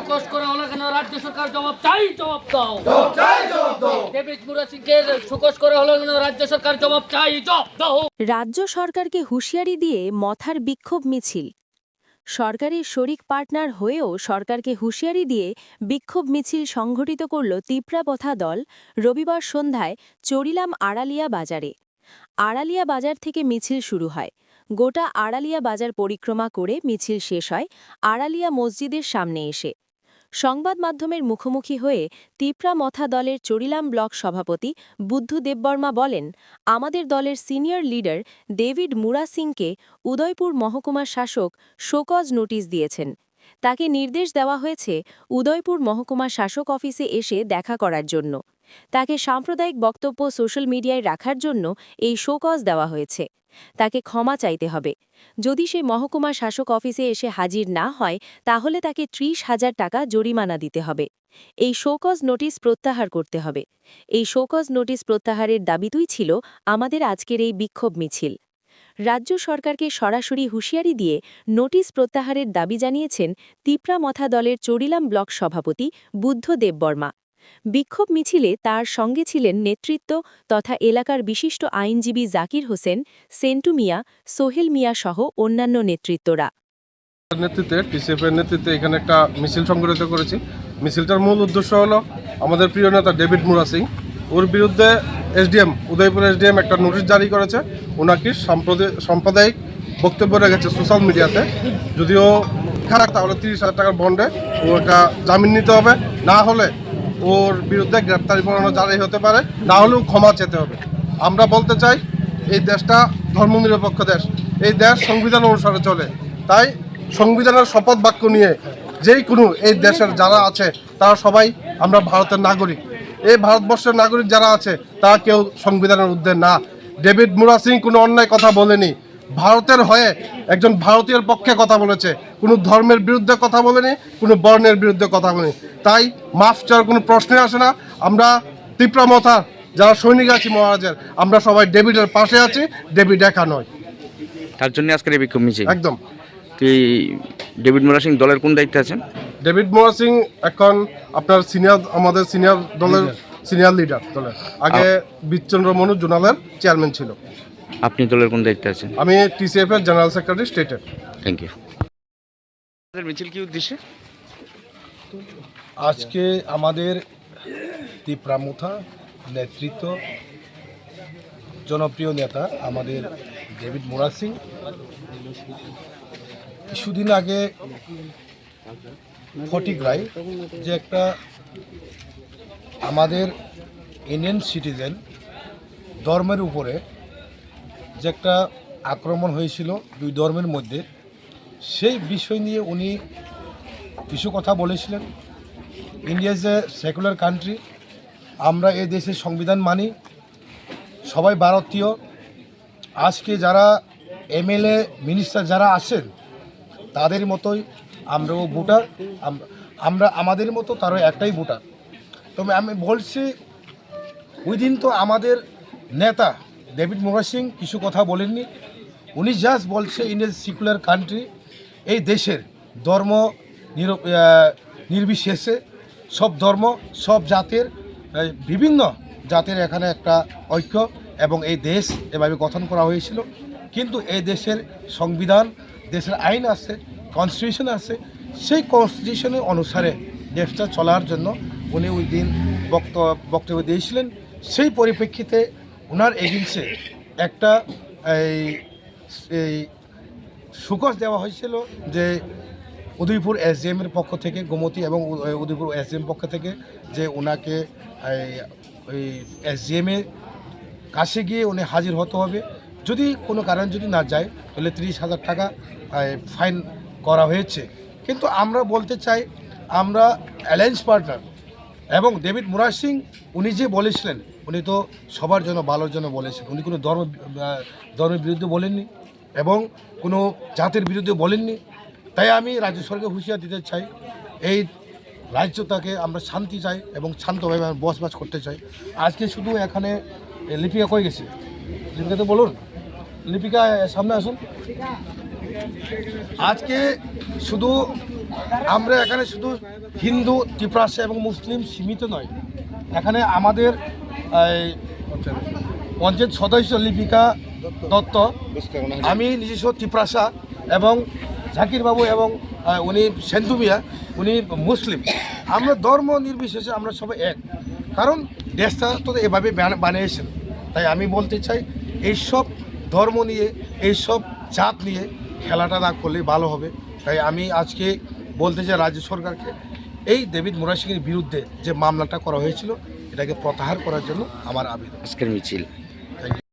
Show cause করা হলো কেন? রাজ্য সরকার জবাব চাই, জবাব দাও। ডেভিড মুরা সিংকে শোকজ করা হলো কেন? রাজ্য সরকার জবাব চাই, জবাব দাও। রাজ্য সরকারকে হুঁশিয়ারি দিয়ে মথার বিক্ষোভ মিছিল। সরকারি শরিক পার্টনার হয়েও সরকারকে হুঁশিয়ারি দিয়ে বিক্ষোভ মিছিল সংঘটিত করল তিপ্রাপথা দল রবিবার সন্ধ্যায় চরিলাম আড়ালিয়া বাজারে। আড়ালিয়া বাজার থেকে মিছিল শুরু হয়। গোটা আড়ালিয়া বাজার পরিক্রমা করে মিছিল শেষ হয় আড়ালিয়া মসজিদের সামনে এসে। সংবাদ মাধ্যমের মুখোমুখি হয়ে তিপ্রা মথা দলের চরিলাম ব্লক সভাপতি বুদ্ধু দেববর্মা বলেন, আমাদের দলের সিনিয়র লিডার ডেভিড মুরা সিংকে উদয়পুর মহকুমার শাসক শোকজ নোটিশ দিয়েছেন। তাকে নির্দেশ দেওয়া হয়েছে উদয়পুর মহকুমা শাসক অফিসে এসে দেখা করার জন্য। তাকে সাম্প্রদায়িক বক্তব্য সোশ্যাল মিডিয়ায় রাখার জন্য এই শোকজ দেওয়া হয়েছে। তাকে ক্ষমা চাইতে হবে। যদি সে মহকুমা শাসক অফিসে এসে হাজির না হয় তাহলে তাকে ৩০,০০০ টাকা জরিমানা দিতে হবে। এই শোকজ নোটিশ প্রত্যাহার করতে হবে। এই শোকজ নোটিশ প্রত্যাহারের দাবিতেই ছিল আমাদের আজকের এই বিক্ষোভ মিছিল। রাজ্য সরকারকে সরাসরি হুঁশিয়ারি দিয়ে নোটিশ প্রত্যাহারের দাবি জানিয়েছেন তিপ্রা মথা দলের চরিলাম ব্লক সভাপতি বুদ্ধ দেববর্মা। বিক্ষোভ মিছিলে তার সঙ্গে ছিলেন নেতৃত্ব তথা এলাকার বিশিষ্ট আইনজীবী জাকির হোসেন, সেন্টু মিয়া, সোহেল মিয়া সহ অন্যান্য নেতৃত্বরা। নেতৃত্বে টিসিএফের নেতৃত্বে এখানে একটা মিছিল সংগঠিত করেছি। মিছিলটার মূল উদ্দেশ্য হলো আমাদের প্রিয় নেতা ডেভিড মুরা সিং, ওর বিরুদ্ধে এসডিএম উদয়পুর এসডিএম একটা নোটিশ জারি করেছে। ওনাকে সাম্প্রদায়িক বক্তব্য রেখেছে সোশ্যাল মিডিয়াতে। যদিও খারাপ তাহলে ৩০,০০০ টাকার বন্ডে ওটা জামিন নিতে হবে, না হলে ওর বিরুদ্ধে গ্রেপ্তারি পরোয়ানা জারি হতে পারে, না হলেও ক্ষমা চেতে হবে। আমরা বলতে চাই এই দেশটা ধর্মনিরপেক্ষ দেশ, এই দেশ সংবিধান অনুসারে চলে। তাই সংবিধানের শপথ বাক্য নিয়ে যেই কোনো এই দেশের যারা আছে তারা সবাই আমরা ভারতের নাগরিক। এই ভারতবর্ষের নাগরিক যারা আছে তারা কেউ সংবিধানের ঊর্ধ্বে না। ডেভিড মুরা সিং কোনো অন্যায় কথা বলেনি, ভারতের হয়ে একজন ভারতীয়ের পক্ষে কথা বলেছে, কোনো ধর্মের বিরুদ্ধে কথা বলেনি, কোনো বর্ণের বিরুদ্ধে কথা বলেনি। তাই মাফ চাওয়ার কোনো প্রশ্নই আসে না। আমরা তিপ্রা মথা যারা সৈনিক আছি মহারাজের, আমরা সবাই ডেভিডের পাশে আছি, ডেভিড একা নয়। তার জন্য আজকের এই বিক্ষোভ মিছিল। একদম। তুই ডেভিড মুরা সিং দলের কোন দায়িত্বে আছেন? ডেভিড মুরা সিং এখন আপনার আমাদের সিনিয়র দলের সিনিয়র লিডার দলের। আগে বিচন্দ্র মনু জোনালের চেয়ারম্যান ছিল। আপনি দলের কোন দায়িত্বে আছেন? আমি টিসিএফ এর জেনারেল সেক্রেটারি স্টেটের। Thank you. মিছিল কি উদ্দেশ্যে? আজকে আমাদের তিপ্রা মথা নেতৃত্ব জনপ্রিয় নেতা আমাদের ডেভিড মুরা সিং কিছুদিন আগে ফটিকরায় যে একটা আমাদের ইন্ডিয়ান সিটিজেন ধর্মের উপরে যে একটা আক্রমণ হয়েছিল দুই ধর্মের মধ্যে, সেই বিষয় নিয়ে উনি কিছু কথা বলেছিলেন। India is a secular country, আমরা এই দেশের সংবিধান মানি, সবাই ভারতীয়। আজকে যারা এমএলএ মিনিস্টার যারা আছেন তাদের মতোই আমরাও ভোটার, আমরা আমাদের মতো তারও একটাই ভোটার। তবে আমি বলছি ওই দিন তো আমাদের নেতা ডেভিড মুরা সিং কিছু কথা বলেননি। উনি জাস্ট বলছে ইন্ডিয়া সেকুলার কান্ট্রি, এই দেশের ধর্ম নির্বিশেষে সব ধর্ম সব জাতের বিভিন্ন জাতের এখানে একটা ঐক্য এবং এই দেশ এভাবে গঠন করা হয়েছিল। কিন্তু এই দেশের সংবিধান, দেশের আইন আছে, কনস্টিটিউশন আছে, সেই কনস্টিটিউশনের অনুসারে দেশটা চলার জন্য উনি ওই দিন বক্তব্য দিয়েছিলেন। সেই পরিপ্রেক্ষিতে ওনার এগেন্সে একটা এই সুকস দেওয়া হয়েছিল যে উদয়পুর এসডিএমের পক্ষ থেকে, গোমতী এবং উদয়পুর এসডিএম পক্ষ থেকে, যে ওনাকে ওই এসডিএমের কাছে গিয়ে উনি হাজির হতে হবে। যদি কোনো কারণ যদি না যায় তাহলে ৩০,০০০ টাকা ফাইন করা হয়েছে। কিন্তু আমরা বলতে চাই আমরা অ্যালায়েন্স পার্টনার, এবং ডেভিড মুরা সিং উনি যে বলেছিলেন উনি তো সবার জন্য ভালোর জন্য বলেছেন। উনি কোনো ধর্মের বিরুদ্ধে বলেননি এবং কোনো জাতের বিরুদ্ধে বলেননি। তাই আমি রাজ্য সরকারকে হুঁশিয়ার দিতে চাই, এই রাজ্যটাকে আমরা শান্তি চাই এবং শান্তভাবে বসবাস করতে চাই। আজকে শুধু এখানে লিপিকা কই গেছে, লিপিকা তো বলুন, লিপিকা সামনে আসুন। আজকে শুধু আমরা এখানে শুধু হিন্দু, ত্রিপ্রাসা এবং মুসলিম সীমিত নয়, এখানে আমাদের পঞ্চায়েত সদস্য লিপিকা দত্ত, আমি নিজস্ব ত্রিপ্রাসা এবং জাকির বাবু এবং উনি সেন্দু মিয়া, উনি মুসলিম। আমরা ধর্ম নির্বিশেষে আমরা সবাই এক, কারণ দেশটা তো এভাবে বানিয়েছেন। তাই আমি বলতে চাই এইসব ধর্ম নিয়ে, এইসব জাত নিয়ে খেলাটা না করলে ভালো হবে। তাই আমি আজকে বলতে চাই রাজ্য সরকারকে, এই ডেভিড মুরাসিংয়ের বিরুদ্ধে যে মামলাটা করা হয়েছিল এটাকে প্রত্যাহার করার জন্য আমার আবেদন। আজকের মিছিল।